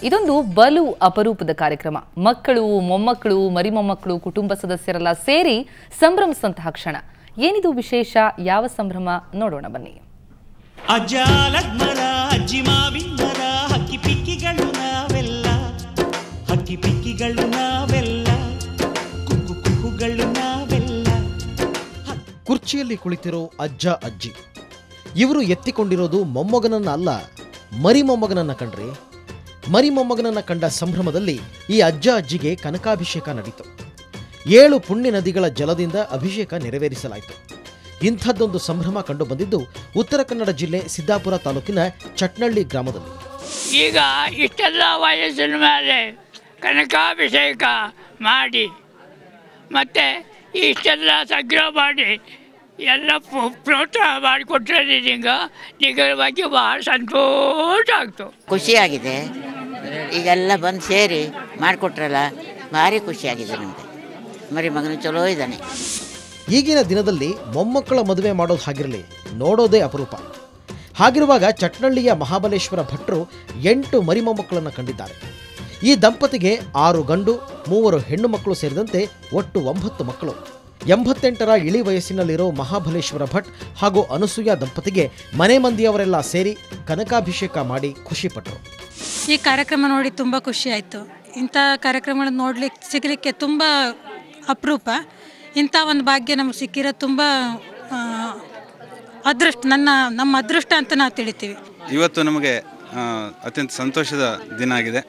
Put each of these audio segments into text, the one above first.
ಇದೊಂದು ಬಲು ಅಪರೂಪದ ಕಾರ್ಯಕ್ರಮ. ಮಕ್ಕಳು, ಮೊಮ್ಮಕ್ಕಳು, ಮರಿಮೊಮ್ಮಕ್ಕಳು, ಕುಟುಂಬ ಸದಸ್ಯರೆಲ್ಲ ಸೇರಿ ಸಂಭ್ರಮಿಸುವಂತಹ ಕ್ಷಣ. ಏನಿದು ವಿಶೇಷ? ಯಾವ ಸಂಭ್ರಮ? ನೋಡೋಣ ಬನ್ನಿ. ಅಜ್ಜ ಲಗ್ಮರ, ಅಜ್ಜಿ ಮಾವಿನ ಮರ, ಹಕ್ಕಿ ಪಿಕ್ಕಿಗಳು ನಾವೆಲ್ಲ, ಹಕ್ಕಿ ಪಿಕ್ಕಿಗಳು ನಾವೆಲ್ಲ, ಕುಕ್ಕು ಕುಕ್ಕುಗಳು ನಾವೆಲ್ಲ. ಕುರ್ಚಿಯಲ್ಲಿ ಕುಳಿತಿರೋ ಅಜ್ಜ ಅಜ್ಜಿ ಇವರು ಎತ್ತಿಕೊಂಡಿರೋದು ಮೊಮ್ಮಗನನ್ನ ಅಲ್ಲ, ಮರಿ ಮೊಮ್ಮಗನನ್ನ ಕಂಡ್ರೆ. ಮರಿ ಮೊಮ್ಮಗನನ್ನ ಕಂಡ ಸಂಭ್ರಮದಲ್ಲಿ ಈ ಅಜ್ಜ ಅಜ್ಜಿಗೆ ಕನಕಾಭಿಷೇಕ ನಡೆಯಿತು. 7 ಪುಣ್ಯ ನದಿಗಳ ಜಲದಿಂದ ಅಭಿಷೇಕ ನೆರವೇರಿಸಲಾಯಿತು. ಇಂಥದ್ದೊಂದು ಸಂಭ್ರಮ ಕಂಡು ಬಂದಿದ್ದು ಉತ್ತರ ಕನ್ನಡ ಜಿಲ್ಲೆ ಸಿದ್ದಾಪುರ ತಾಲೂಕಿನ ಚಟ್ನಳ್ಳಿ ಗ್ರಾಮದಲ್ಲಿ. ಈಗ ಇಷ್ಟೆಲ್ಲ ವಯಸ್ಸಿನ ಮೇಲೆ ಕನಕಾಭಿಷೇಕ ಮಾಡಿ ಮತ್ತೆ ಇಷ್ಟೆಲ್ಲ ಸಂಗ್ರಹ ಮಾಡಿ ಎಲ್ಲ ಪ್ರೋತ್ಸಾಹ ಮಾಡಿಕೊಟ್ರೆ ನಿಜವಾಗಿ ಬಹಳ ಸಂತೋಷ ಆಗ್ತು, ಖುಷಿಯಾಗಿದೆ. ಈಗೆಲ್ಲ ಬಂದು ಸೇರಿ ಮಾಡಿಕೊಟ್ರಲ್ಲ, ಭಾರಿ ಖುಷಿಯಾಗಿದೆ ನಮಗೆ. ಮರಿ ಮಗನು ಚಲೋ ಇದ್ದಾನೆ. ಈಗಿನ ದಿನದಲ್ಲಿ ಮೊಮ್ಮಕ್ಕಳ ಮದುವೆ ಮಾಡೋದು ಹಾಗಿರಲಿ, ನೋಡೋದೇ ಅಪರೂಪ. ಹಾಗಿರುವಾಗ ಚಟ್ನಳ್ಳಿಯ ಮಹಾಬಲೇಶ್ವರ ಭಟ್ರು 8 ಮರಿ ಮೊಮ್ಮಕ್ಕಳನ್ನು ಕಂಡಿದ್ದಾರೆ. ಈ ದಂಪತಿಗೆ 6 ಗಂಡು 3 ಹೆಣ್ಣು ಮಕ್ಕಳು ಸೇರಿದಂತೆ ಒಟ್ಟು 9 ಮಕ್ಕಳು. 88ರ ಇಳಿ ವಯಸ್ಸಿನಲ್ಲಿರೋ ಮಹಾಬಲೇಶ್ವರ ಭಟ್ ಹಾಗೂ ಅನಸೂಯ ದಂಪತಿಗೆ ಮನೆ ಮಂದಿಯವರೆಲ್ಲ ಸೇರಿ ಕನಕಾಭಿಷೇಕ ಮಾಡಿ ಖುಷಿಪಟ್ಟರು. ಈ ಕಾರ್ಯಕ್ರಮ ನೋಡಿ ತುಂಬ ಖುಷಿ ಆಯಿತು. ಇಂಥ ಕಾರ್ಯಕ್ರಮಗಳನ್ನು ನೋಡ್ಲಿಕ್ಕೆ ಸಿಗಲಿಕ್ಕೆ ತುಂಬ ಅಪರೂಪ. ಇಂಥ ಒಂದು ಭಾಗ್ಯ ನಮಗೆ ಸಿಕ್ಕಿರೋದು ತುಂಬ ಅದೃಷ್ಟ, ನಮ್ಮ ಅದೃಷ್ಟ ಅಂತ ನಾವು ತಿಳಿತೀವಿ. ಇವತ್ತು ನಮಗೆ ಅತ್ಯಂತ ಸಂತೋಷದ ದಿನ ಆಗಿದೆ.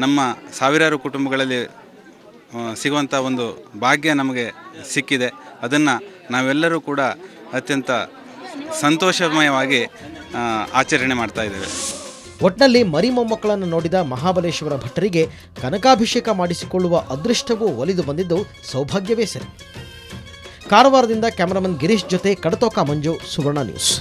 ನಮ್ಮ ಸಾವಿರಾರು ಕುಟುಂಬಗಳಲ್ಲಿ ಸಿಗುವಂಥ ಒಂದು ಭಾಗ್ಯ ನಮಗೆ ಸಿಕ್ಕಿದೆ. ಅದನ್ನು ನಾವೆಲ್ಲರೂ ಕೂಡ ಅತ್ಯಂತ ಸಂತೋಷಮಯವಾಗಿ ಆಚರಣೆ ಮಾಡ್ತಾ ಇದ್ದೇವೆ. ಒಟ್ನಲ್ಲಿ ಮರಿ ಮೊಮ್ಮಕ್ಕಳನ್ನು ನೋಡಿದ ಮಹಾಬಲೇಶ್ವರ ಭಟ್ಟರಿಗೆ ಕನಕಾಭಿಷೇಕ ಮಾಡಿಸಿಕೊಳ್ಳುವ ಅದೃಷ್ಟವೂ ಒಲಿದು ಬಂದಿದ್ದು ಸೌಭಾಗ್ಯವೇ ಸರಿ. ಕಾರವಾರದಿಂದ ಕ್ಯಾಮರಾಮನ್ ಗಿರೀಶ್ ಜೊತೆ ಕಡತೋಕ ಮಂಜು, ಸುವರ್ಣ ನ್ಯೂಸ್.